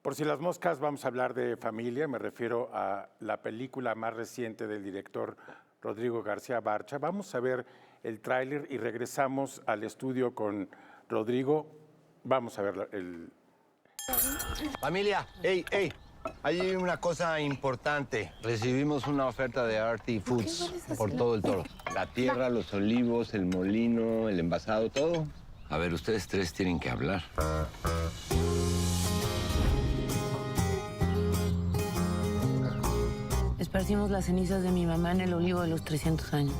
Por si las moscas, vamos a hablar de familia. Me refiero a la película más reciente del director Rodrigo García Barcha. Vamos a ver el tráiler y regresamos al estudio con Rodrigo. Vamos a ver el... Familia, hey, hay una cosa importante. Recibimos una oferta de Arty Foods por todo el toro. La tierra, los olivos, el molino, el envasado, todo. A ver, ustedes tres tienen que hablar. Esparcimos las cenizas de mi mamá en el olivo de los 300 años.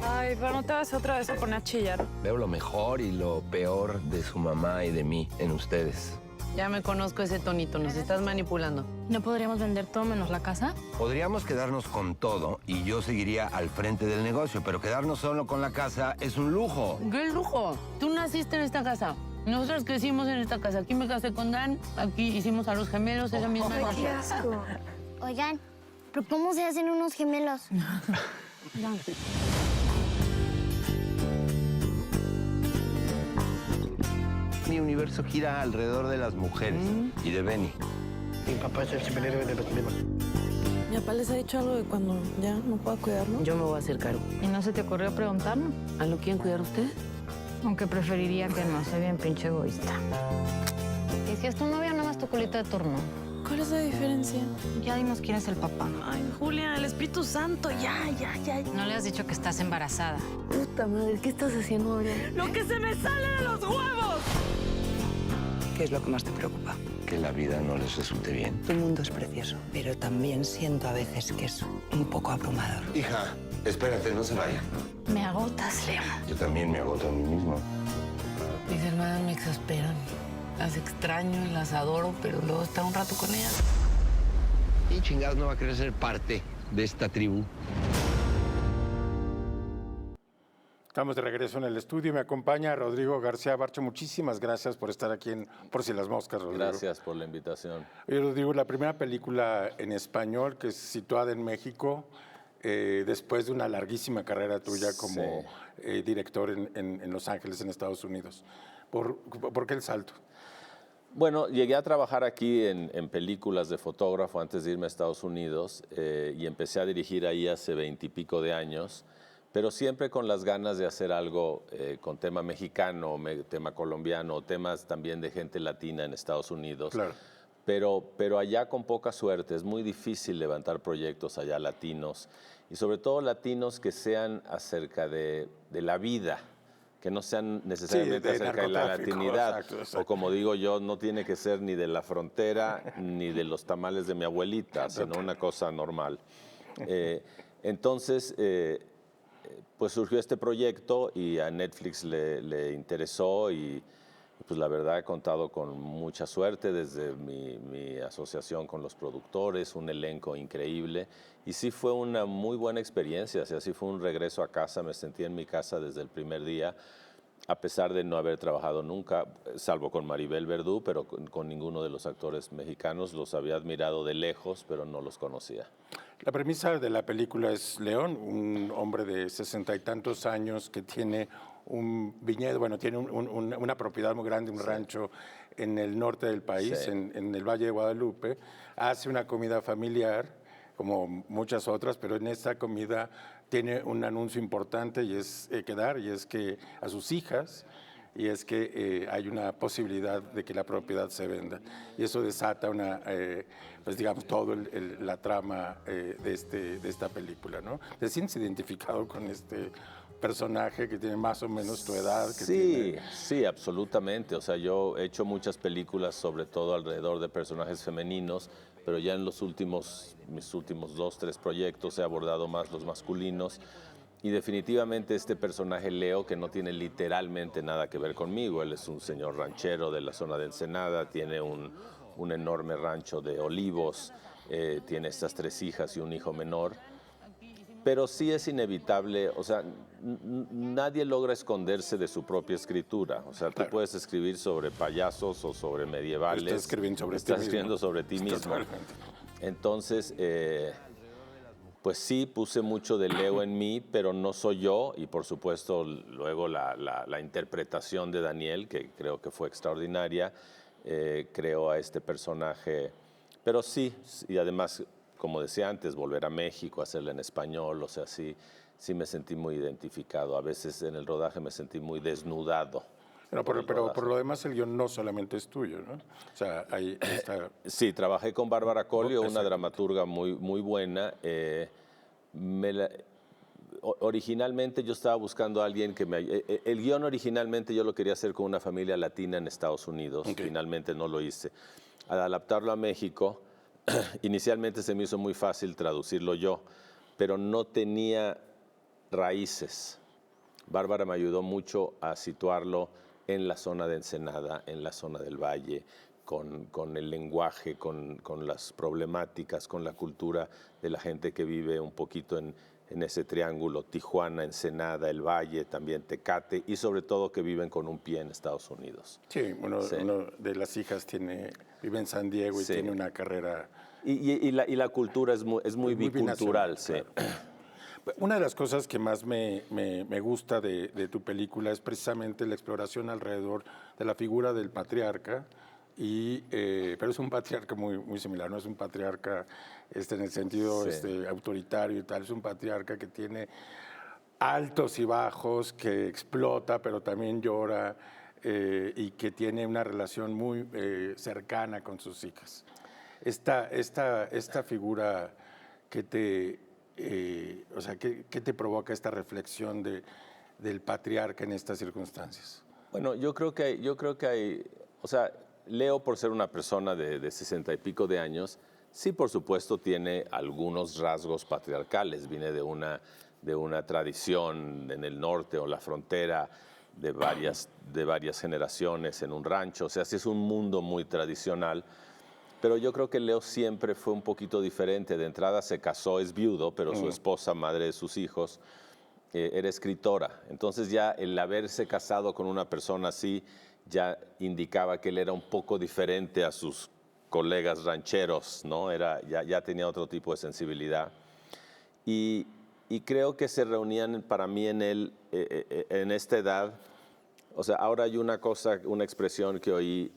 Ay, pero no te vas otra vez a poner a chillar. Veo lo mejor y lo peor de su mamá y de mí en ustedes. Ya me conozco ese tonito, nos estás manipulando. ¿No podríamos vender todo menos la casa? Podríamos quedarnos con todo y yo seguiría al frente del negocio, pero quedarnos solo con la casa es un lujo. ¡Qué lujo! Tú naciste en esta casa. Nosotros crecimos en esta casa. Aquí me casé con Dan, aquí hicimos a los gemelos, esa misma noche. ¡Qué asco! Oigan, ¿pero cómo se hacen unos gemelos? Mi universo gira alrededor de las mujeres y de Benny. Mi papá es el superhéroe de los demás. ¿Mi papá les ha dicho algo de cuando ya no pueda cuidarnos? Yo me voy a hacer cargo. ¿Y no se te ocurrió preguntarnos? ¿A lo quieren cuidar ustedes? Aunque preferiría que no, soy bien pinche egoísta. Y si es tu novia, nada más tu culito de turno. ¿Cuál es la diferencia? Ya dimos quién es el papá. Ay, Julia, el Espíritu Santo, ya. No le has dicho que estás embarazada. Puta madre, ¿qué estás haciendo ahora? ¡Lo que se me sale de los huevos! ¿Qué es lo que más te preocupa? Que la vida no les resulte bien. Tu mundo es precioso, pero también siento a veces que es un poco abrumador. Hija, espérate, no se vaya. Me agotas, Leo. Yo también me agoto a mí mismo. Mis hermanas me exasperan. Las extraño y las adoro, pero luego estar un rato con ellas. Y chingados no va a querer ser parte de esta tribu. Estamos de regreso en el estudio. Me acompaña Rodrigo García Barcha. Muchísimas gracias por estar aquí en Por si las moscas, Rodrigo. Gracias por la invitación. Oye, Rodrigo, la primera película en español que es situada en México, después de una larguísima carrera tuya como director en Los Ángeles, en Estados Unidos. ¿Por qué el salto? Bueno, llegué a trabajar aquí en películas de fotógrafo antes de irme a Estados Unidos y empecé a dirigir ahí hace 20 y pico de años, pero siempre con las ganas de hacer algo con tema mexicano, tema colombiano, temas también de gente latina en Estados Unidos. Claro. Pero allá con poca suerte, es muy difícil levantar proyectos allá latinos y sobre todo latinos que sean acerca de la vida, que no sean necesariamente de acerca de la narcotráfico, latinidad, exacto. o como digo yo, no tiene que ser ni de la frontera ni de los tamales de mi abuelita, sino una cosa normal. Entonces, pues surgió este proyecto y a Netflix le interesó y pues la verdad he contado con mucha suerte desde mi asociación con los productores, un elenco increíble y sí fue una muy buena experiencia, o sea, sí fue un regreso a casa, me sentí en mi casa desde el primer día, a pesar de no haber trabajado nunca, salvo con Maribel Verdú, pero con ninguno de los actores mexicanos, los había admirado de lejos, pero no los conocía. La premisa de la película es León, un hombre de 60 y tantos años que tiene un viñedo, bueno, tiene una propiedad muy grande, un rancho en el norte del país, en el Valle de Guadalupe, hace una comida familiar, como muchas otras, pero en esta comida tiene un anuncio importante y es que a sus hijas, y es que hay una posibilidad de que la propiedad se venda. Y eso desata pues digamos, toda la trama de esta película, ¿no? ¿Te sientes identificado con este personaje que tiene más o menos tu edad? Sí, absolutamente. O sea, yo he hecho muchas películas, sobre todo alrededor de personajes femeninos, pero ya en mis últimos 2, 3 proyectos he abordado más los masculinos. Y definitivamente este personaje Leo, que no tiene literalmente nada que ver conmigo, él es un señor ranchero de la zona de Ensenada, tiene un enorme rancho de olivos, tiene estas 3 hijas y un hijo menor. Pero sí es inevitable, o sea, nadie logra esconderse de su propia escritura. O sea, tú puedes escribir sobre payasos o sobre medievales. Estás escribiendo sobre ti mismo. Totalmente. Entonces, pues sí, puse mucho de Leo en mí, pero no soy yo. Y por supuesto, luego la interpretación de Daniel, que creo que fue extraordinaria. creó a este personaje. Pero sí, y además, como decía antes, volver a México, hacerla en español, o sea, sí me sentí muy identificado. A veces en el rodaje me sentí muy desnudado. Pero por lo demás el guión no solamente es tuyo, ¿no? O sea, ahí está... Sí, trabajé con Bárbara Collio, una Exacto. dramaturga muy buena. Originalmente yo estaba buscando a alguien que me... El guión originalmente yo lo quería hacer con una familia latina en Estados Unidos. Ok. Finalmente no lo hice. Al adaptarlo a México, inicialmente se me hizo muy fácil traducirlo yo, pero no tenía raíces. Bárbara me ayudó mucho a situarlo en la zona de Ensenada, en la zona del Valle, con el lenguaje, con las problemáticas, con la cultura de la gente que vive un poquito en ese triángulo, Tijuana, Ensenada, el Valle, también Tecate, y sobre todo que viven con un pie en Estados Unidos. Sí, uno de las hijas vive en San Diego y Sí. tiene una carrera... Y la cultura es muy bicultural, binacional, sí. claro. Una de las cosas que más me gusta de tu película es precisamente la exploración alrededor de la figura del patriarca, pero es un patriarca muy similar, no es un patriarca en el sentido Sí. autoritario y tal, es un patriarca que tiene altos y bajos, que explota pero también llora y que tiene una relación muy cercana con sus hijas. Esta figura que te... o sea, ¿qué te provoca esta reflexión del patriarca en estas circunstancias? Bueno, yo creo que hay, o sea, Leo, por ser una persona de 60 y pico de años, sí, por supuesto, tiene algunos rasgos patriarcales. Viene de una tradición en el norte o la frontera de varias generaciones en un rancho. O sea, sí es un mundo muy tradicional. Pero yo creo que Leo siempre fue un poquito diferente. De entrada se casó, es viudo, pero su esposa, madre de sus hijos, era escritora. Entonces ya el haberse casado con una persona así ya indicaba que él era un poco diferente a sus colegas rancheros, ¿no? Ya tenía otro tipo de sensibilidad. Y creo que se reunían para mí en él, en esta edad. O sea, ahora hay una expresión que oí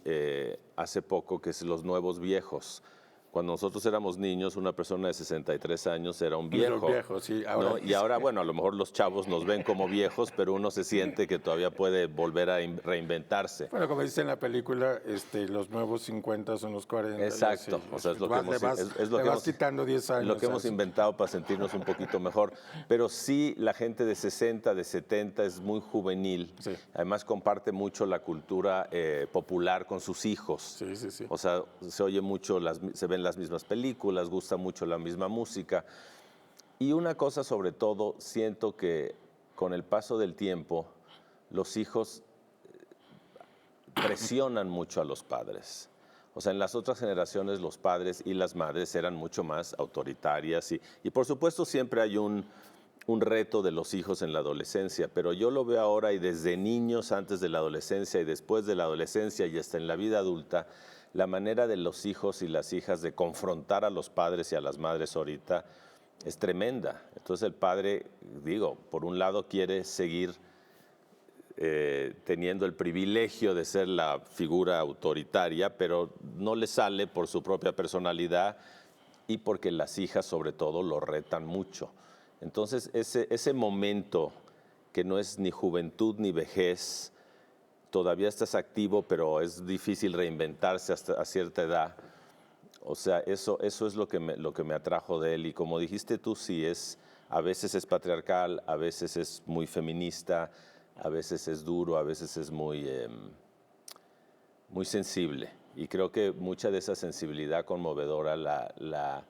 hace poco, que es los nuevos viejos. Cuando nosotros éramos niños, una persona de 63 años era un viejo. Los viejos, sí. ¿No? Y ahora, bueno, a lo mejor los chavos nos ven como viejos, pero uno se siente que todavía puede volver a reinventarse. Bueno, como dice en la película, los nuevos 50 son los 40. Exacto, Sí, o sea, es lo que vas hemos quitando 10 años. lo que hemos ¿sabes? inventado para sentirnos un poquito mejor. Pero sí, la gente de 60, de 70 es muy juvenil. Sí. Además, comparte mucho la cultura popular con sus hijos. Sí. O sea, se oye mucho, se ven las mismas películas, gusta mucho la misma música. Y una cosa sobre todo, siento que con el paso del tiempo, los hijos presionan mucho a los padres. O sea, en las otras generaciones los padres y las madres eran mucho más autoritarias y por supuesto siempre hay un reto de los hijos en la adolescencia, pero yo lo veo ahora y desde niños, antes de la adolescencia y después de la adolescencia y hasta en la vida adulta, la manera de los hijos y las hijas de confrontar a los padres y a las madres ahorita es tremenda. Entonces el padre, por un lado quiere seguir teniendo el privilegio de ser la figura autoritaria, pero no le sale por su propia personalidad y porque las hijas sobre todo lo retan mucho. Entonces ese momento que no es ni juventud ni vejez, todavía estás activo, pero es difícil reinventarse hasta a cierta edad. O sea, eso es lo que me atrajo de él. Y como dijiste tú, sí, a veces es patriarcal, a veces es muy feminista, a veces es duro, a veces es muy sensible. Y creo que mucha de esa sensibilidad conmovedora la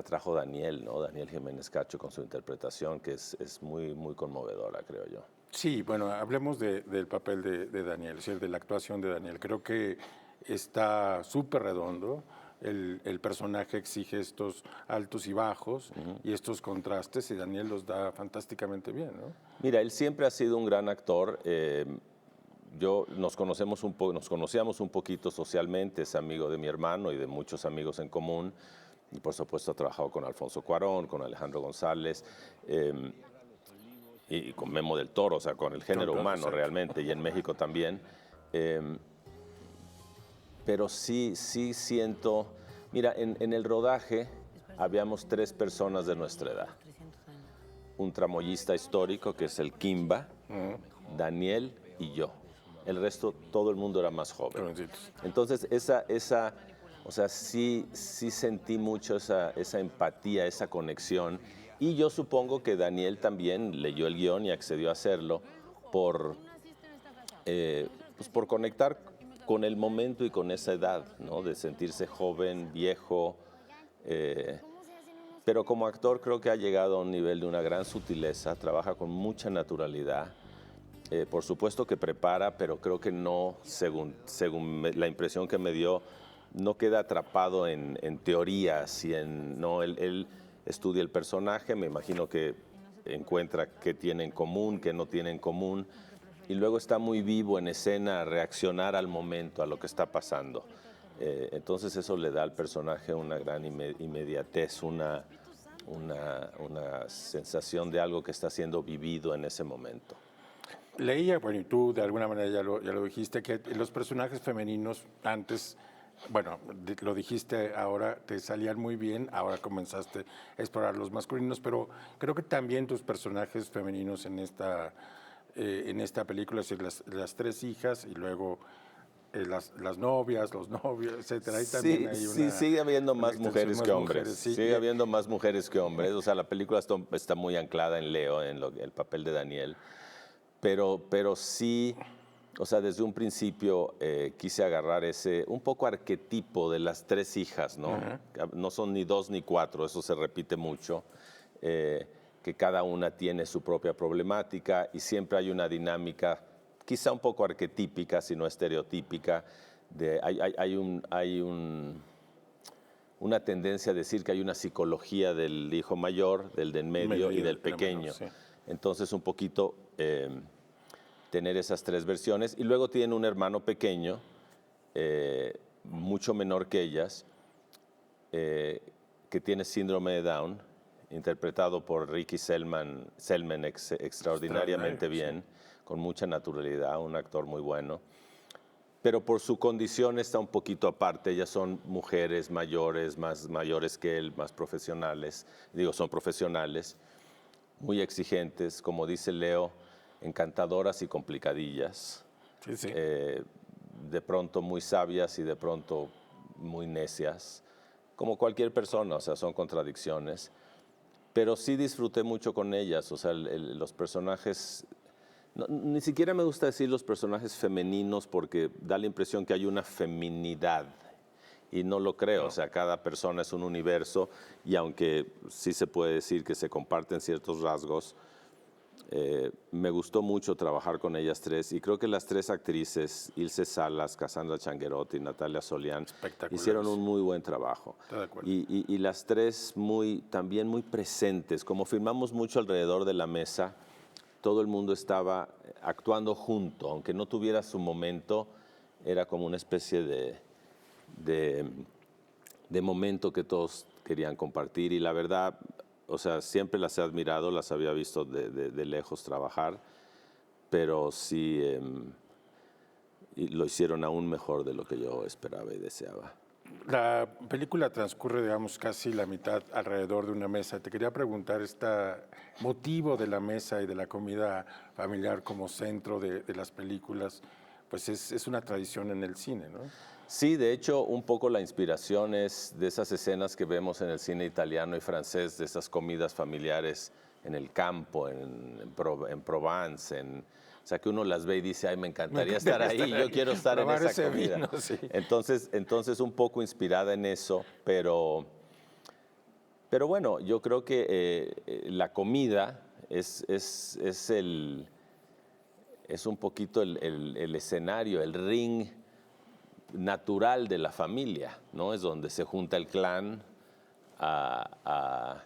trajo Daniel, ¿no? Daniel Jiménez Cacho con su interpretación, que es muy conmovedora, creo yo. Sí, bueno, hablemos del papel de Daniel, es decir, de la actuación de Daniel. Creo que está súper redondo. El personaje exige estos altos y bajos y estos contrastes y Daniel los da fantásticamente bien, ¿no? Mira, él siempre ha sido un gran actor. Nos conocíamos un poquito socialmente, es amigo de mi hermano y de muchos amigos en común. Y por supuesto ha trabajado con Alfonso Cuarón, con Alejandro González y con Memo del Toro, o sea, con el género humano realmente, y en México también. pero sí siento... Mira, en el rodaje habíamos 3 personas de nuestra edad. Un tramoyista histórico, que es el Kimba, Daniel y yo. El resto, todo el mundo era más joven. Jovencitos. Entonces, o sea, sí sentí mucho esa empatía, esa conexión. Y yo supongo que Daniel también leyó el guión y accedió a hacerlo pues por conectar con el momento y con esa edad, ¿no? De sentirse joven, viejo. Pero como actor creo que ha llegado a un nivel de una gran sutileza, trabaja con mucha naturalidad. Por supuesto que prepara, pero creo que no, según la impresión que me dio, no queda atrapado en teorías y no, él estudia el personaje, me imagino que encuentra qué tiene en común, qué no tiene en común, y luego está muy vivo en escena a reaccionar al momento, a lo que está pasando. Entonces eso le da al personaje una gran inmediatez, una sensación de algo que está siendo vivido en ese momento. Leía, bueno, y tú de alguna manera ya lo dijiste, que los personajes femeninos antes, bueno, lo dijiste ahora, te salían muy bien, ahora comenzaste a explorar los masculinos, pero creo que también tus personajes femeninos en esta película, es decir, las 3 hijas y luego las novias, los novios, etcétera. Ahí también hay una sigue habiendo más mujeres que hombres. sí. Sigue habiendo más mujeres que hombres. O sea, la película está muy anclada en Leo, en el papel de Daniel. Pero sí, o sea, desde un principio quise agarrar ese un poco arquetipo de las 3 hijas, ¿no? No son ni 2 ni 4, eso se repite mucho, que cada una tiene su propia problemática y siempre hay una dinámica, quizá un poco arquetípica, si no estereotípica. Hay una tendencia a decir que hay una psicología del hijo mayor, del de en medio y del pequeño. Sí. Entonces, un poquito tener esas 3 versiones. Y luego tienen un hermano pequeño, mucho menor que ellas, que tiene síndrome de Down, interpretado por Ricky Selman extraordinariamente bien, con mucha naturalidad, un actor muy bueno. Pero por su condición está un poquito aparte. Ellas son mujeres mayores, más mayores que él, más profesionales. Son profesionales, muy exigentes, como dice Leo, encantadoras y complicadillas. Sí, sí. De pronto muy sabias y de pronto muy necias, como cualquier persona, o sea, son contradicciones. Pero sí disfruté mucho con ellas, o sea, los personajes... ni siquiera me gusta decir los personajes femeninos porque da la impresión que hay una feminidad y no lo creo. O sea, cada persona es un universo y aunque sí se puede decir que se comparten ciertos rasgos, me gustó mucho trabajar con ellas 3 y creo que las 3 actrices, Ilse Salas, Cassandra Changuerotti y Natalia Solián, hicieron un muy buen trabajo. Estoy de acuerdo. Y las 3 también muy presentes. Como filmamos mucho alrededor de la mesa, todo el mundo estaba actuando junto, aunque no tuviera su momento, era como una especie de momento que todos querían compartir y la verdad, o sea, siempre las he admirado, las había visto de lejos trabajar, pero sí y lo hicieron aún mejor de lo que yo esperaba y deseaba. La película transcurre, digamos, casi la mitad alrededor de una mesa. Te quería preguntar, este motivo de la mesa y de la comida familiar como centro de las películas, pues es una tradición en el cine, ¿no? Sí, de hecho, un poco la inspiración es de esas escenas que vemos en el cine italiano y francés, de esas comidas familiares en el campo, en Provence, o sea, que uno las ve y dice, ay, me encantaría estar ahí, yo quiero estar en esa comida. Vino, sí. Entonces, un poco inspirada en eso, pero bueno, yo creo que la comida es un poquito el escenario, el ring natural de la familia, ¿no? Es donde se junta el clan a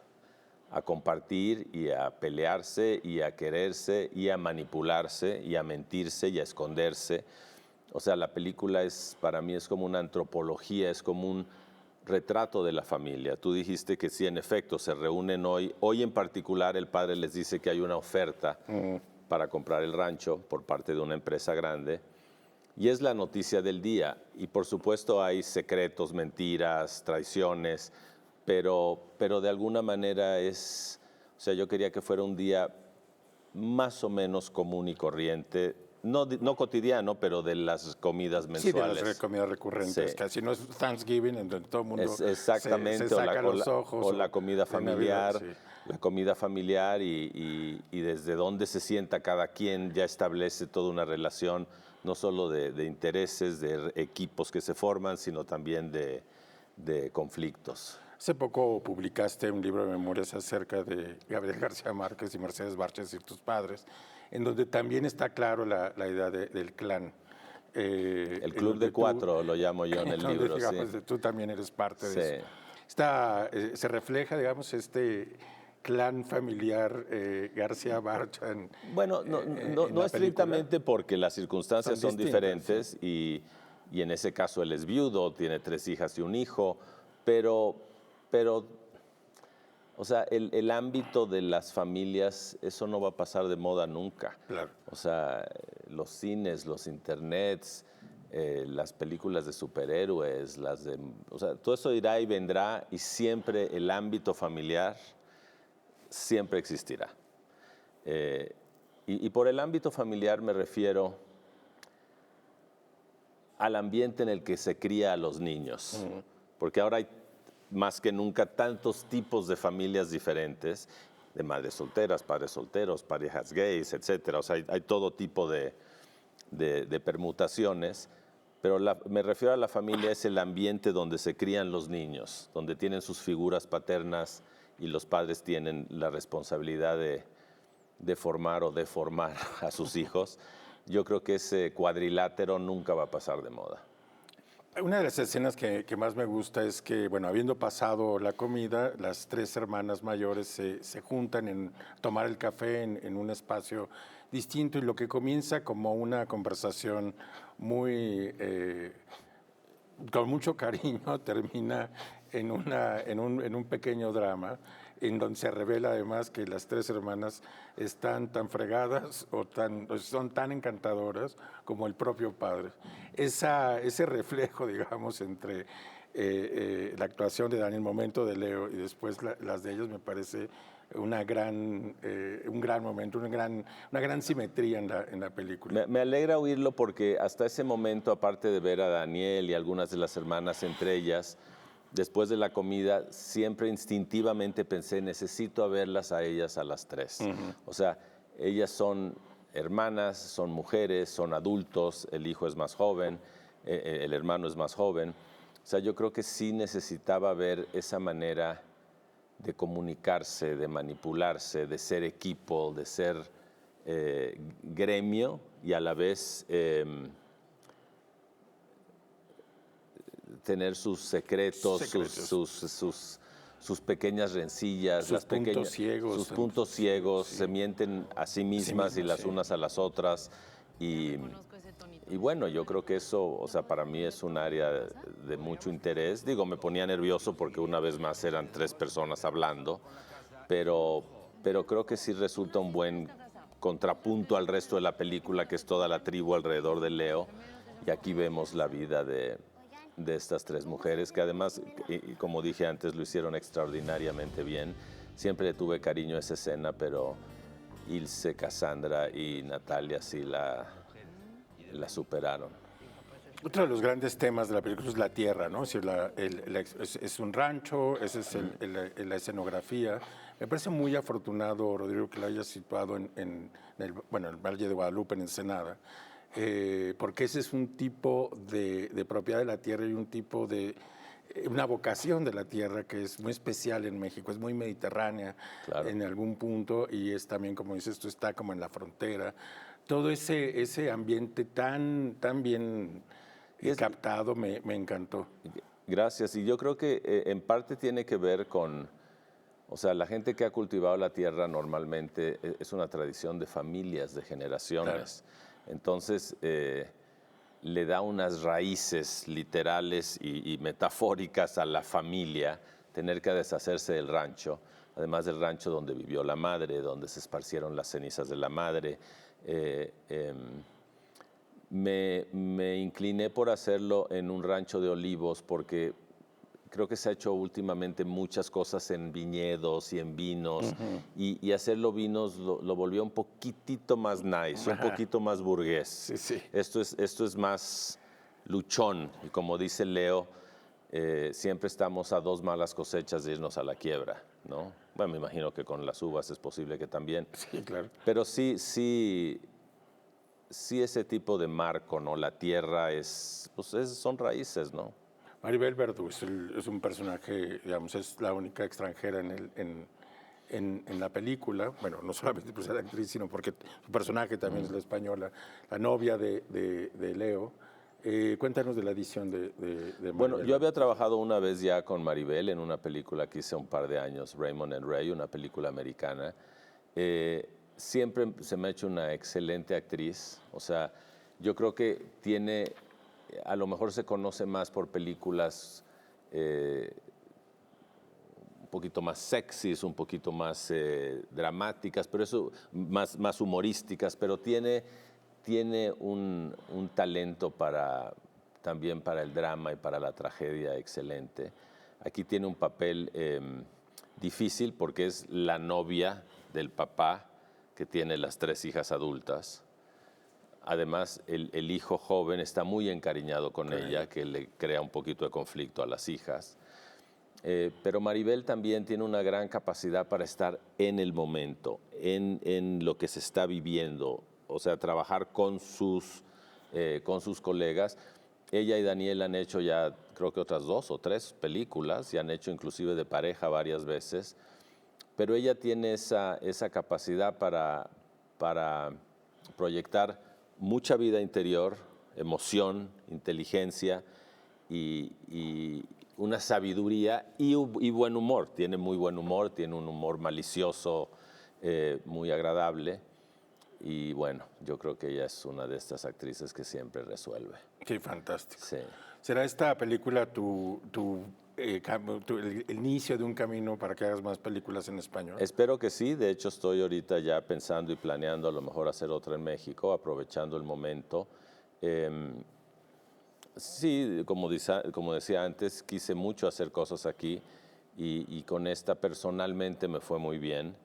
compartir y a pelearse y a quererse y a manipularse y a mentirse y a esconderse. O sea, la película para mí es como una antropología, es como un retrato de la familia. Tú dijiste que sí, en efecto, se reúnen hoy. Hoy en particular el padre les dice que hay una oferta para comprar el rancho por parte de una empresa grande. y es la noticia del día. Y por supuesto hay secretos, mentiras, traiciones, pero de alguna manera o sea, yo quería que fuera un día más o menos común y corriente, no cotidiano, pero de las comidas Sí, de mensuales. las comidas recurrentes. Sí. Casi no es Thanksgiving, en donde todo el mundo Exactamente, se saca los ojos. o la comida de Navidad, familiar, la comida familiar y desde dónde se sienta cada quien ya establece toda una relación, no solo de intereses, de equipos que se forman, sino también de conflictos. Hace poco publicaste un libro de memorias acerca de Gabriel García Márquez y Mercedes Barches y tus padres, en donde también está claro la idea del clan. El Club de Cuatro lo llamo yo en el donde, libro, digamos, sí. tú también eres parte de Sí. eso. Se refleja, digamos, este clan familiar García Barcha en, Bueno, en no la película. estrictamente porque las circunstancias Son son distintas, diferentes y en ese caso él es viudo, tiene 3 hijas y un hijo, pero o sea, el ámbito de las familias, eso no va a pasar de moda nunca. Claro. O sea, los cines, los internets, las películas de superhéroes, o sea, todo eso irá y vendrá y siempre el ámbito familiar siempre existirá. Y por el ámbito familiar me refiero al ambiente en el que se cría a los niños, porque ahora hay más que nunca tantos tipos de familias diferentes, de madres solteras, padres solteros, parejas gays, etcétera. O sea, hay todo tipo de permutaciones, pero me refiero a la familia, es el ambiente donde se crían los niños, donde tienen sus figuras paternas y los padres tienen la responsabilidad de formar o deformar a sus hijos. Yo creo que ese cuadrilátero nunca va a pasar de moda. Una de las escenas que más me gusta es que, bueno, habiendo pasado la comida, las 3 hermanas mayores se juntan en tomar el café en un espacio distinto y lo que comienza como una conversación muy, con mucho cariño, termina en un pequeño drama en donde se revela además que las 3 hermanas están tan fregadas o son tan encantadoras como el propio padre. Ese reflejo, digamos, entre la actuación de Dani, el momento de Leo y después las de ellos, me parece un gran momento, una gran simetría en la película. Me alegra oírlo porque hasta ese momento, aparte de ver a Daniel y algunas de las hermanas entre ellas, después de la comida, siempre instintivamente pensé, necesito verlas a ellas a las 3. O sea, ellas son hermanas, son mujeres, son adultos, el hijo es más joven, el hermano es más joven. O sea, yo creo que sí necesitaba ver esa manera de comunicarse, de manipularse, de ser equipo, de ser gremio y a la vez tener sus secretos. Sus pequeñas rencillas, sus puntos ciegos, se mienten a sí mismas y las unas a las otras. Y bueno, yo creo que eso, o sea, para mí es un área de mucho interés. Digo, me ponía nervioso porque una vez más eran 3 personas hablando, pero creo que sí resulta un buen contrapunto al resto de la película, que es toda la tribu alrededor de Leo. Y aquí vemos la vida de estas 3 mujeres, que además, y como dije antes, lo hicieron extraordinariamente bien. Siempre le tuve cariño a esa escena, pero Ilse, Cassandra y Natalia sí la superaron. Otro de los grandes temas de la película es la tierra, ¿no? Es decir, es un rancho, esa es la escenografía. Me parece muy afortunado, Rodrigo, que lo hayas situado en el Valle de Guadalupe, en Ensenada, porque ese es un tipo de propiedad de la tierra y un tipo de una vocación de la tierra que es muy especial en México, es muy mediterránea en algún punto y es también, como dices tú, está como en la frontera. Todo ese ambiente tan bien captado me encantó. Gracias, y yo creo que en parte tiene que ver con, o sea, la gente que ha cultivado la tierra normalmente es una tradición de familias, de generaciones. Claro. Entonces, le da unas raíces literales y metafóricas a la familia tener que deshacerse del rancho, además del rancho donde vivió la madre, donde se esparcieron las cenizas de la madre. me incliné por hacerlo en un rancho de olivos porque creo que se ha hecho últimamente muchas cosas en viñedos y en vinos, y hacerlo vinos lo volvió un poquitito más nice, un poquito más burgués. Sí, sí. Esto es más luchón, y como dice Leo, siempre estamos a 2 malas cosechas de irnos a la quiebra, ¿no? Bueno, me imagino que con las uvas es posible que también. Sí, claro. Pero sí ese tipo de marco, ¿no? La tierra son raíces, ¿no? Maribel Verdú es un personaje, digamos, es la única extranjera en la película. Bueno, no solamente por ser actriz, sino porque su personaje también es la española, la novia de Leo. Cuéntanos de la edición de Maribel. Bueno, yo había trabajado una vez ya con Maribel en una película que hice un par de años, Raymond and Ray, una película americana. Siempre se me ha hecho una excelente actriz. O sea, yo creo que a lo mejor se conoce más por películas un poquito más sexys, un poquito más dramáticas, pero eso más humorísticas, pero tiene un talento también para el drama y para la tragedia excelente. Aquí tiene un papel difícil porque es la novia del papá que tiene las 3 hijas adultas. Además, el hijo joven está muy encariñado con ella, que le crea un poquito de conflicto a las hijas. Pero Maribel también tiene una gran capacidad para estar en el momento, en lo que se está viviendo, o sea, trabajar con sus colegas. Ella y Daniel han hecho ya, creo que otras 2 o 3 películas, y han hecho inclusive de pareja varias veces, pero ella tiene esa capacidad para proyectar mucha vida interior, emoción, inteligencia y una sabiduría y buen humor. Tiene muy buen humor, tiene un humor malicioso, muy agradable. Y bueno, yo creo que ella es una de estas actrices que siempre resuelve. Qué fantástico. Sí. ¿Será esta película el inicio de un camino para que hagas más películas en español? Espero que sí. De hecho, estoy ahorita ya pensando y planeando a lo mejor hacer otra en México, aprovechando el momento. Sí, como decía antes, quise mucho hacer cosas aquí y con esta personalmente me fue muy bien.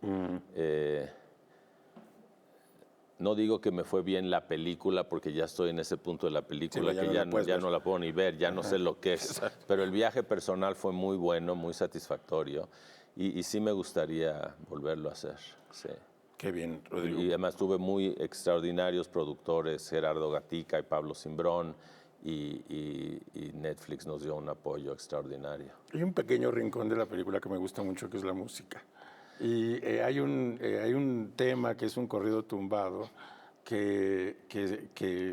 No digo que me fue bien la película porque ya estoy en ese punto de la película sí, que ya no la puedo ni ver, ya no sé lo que es. Exacto. Pero el viaje personal fue muy bueno, muy satisfactorio y sí me gustaría volverlo a hacer. Sí. Qué bien, Rodrigo. Y además tuve muy extraordinarios productores, Gerardo Gatica y Pablo Cimbrón, y Netflix nos dio un apoyo extraordinario. Hay un pequeño rincón de la película que me gusta mucho, que es la música. Y hay un tema que es un corrido tumbado que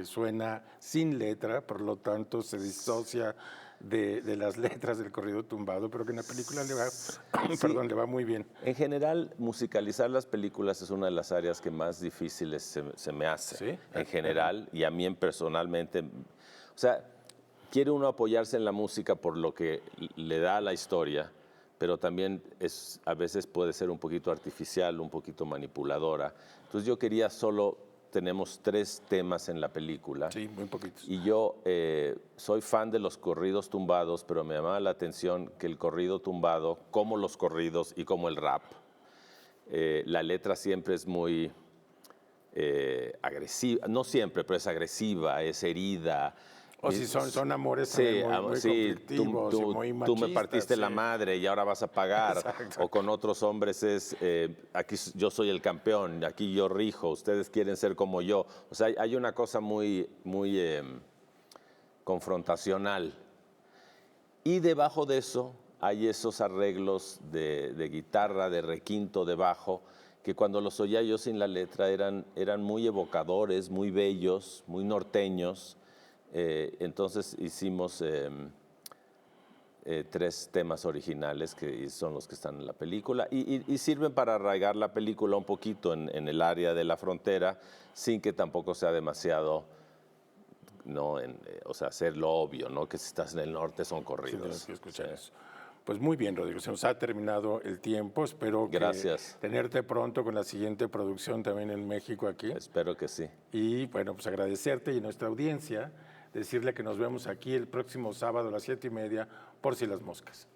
suena sin letra, por lo tanto se disocia de las letras del corrido tumbado, pero que en la película le va muy bien. En general, musicalizar las películas es una de las áreas que más difíciles se me hace. ¿Sí? En general, y a mí personalmente. O sea, quiere uno apoyarse en la música por lo que le da a la historia, pero también a veces puede ser un poquito artificial, un poquito manipuladora. Entonces yo tenemos 3 temas en la película. Sí, muy poquitos. Y yo soy fan de los corridos tumbados, pero me llamaba la atención que el corrido tumbado, como los corridos y como el rap, la letra siempre es muy agresiva, no siempre, pero es agresiva, es herida. O si son amores sí, muy conflictivos y muy machistas. Tú me partiste la madre y ahora vas a pagar. Exacto. O con otros hombres aquí yo soy el campeón, aquí yo rijo, ustedes quieren ser como yo. O sea, hay una cosa muy confrontacional. Y debajo de eso hay esos arreglos de guitarra, de requinto, de bajo, que cuando los oía yo sin la letra eran muy evocadores, muy bellos, muy norteños. Entonces hicimos 3 temas originales que son los que están en la película y sirven para arraigar la película un poquito en el área de la frontera sin que tampoco sea demasiado, ¿no? O sea, hacerlo obvio, ¿no? Que si estás en el norte son corridos. Sí, escuchar eso. Pues muy bien, Rodrigo, se nos ha terminado el tiempo. Espero Gracias. tenerte pronto con la siguiente producción también en México aquí. Espero que sí. Y bueno, pues agradecerte y a nuestra audiencia decirle que nos vemos aquí el próximo sábado a las 7:30 por Si las Moscas.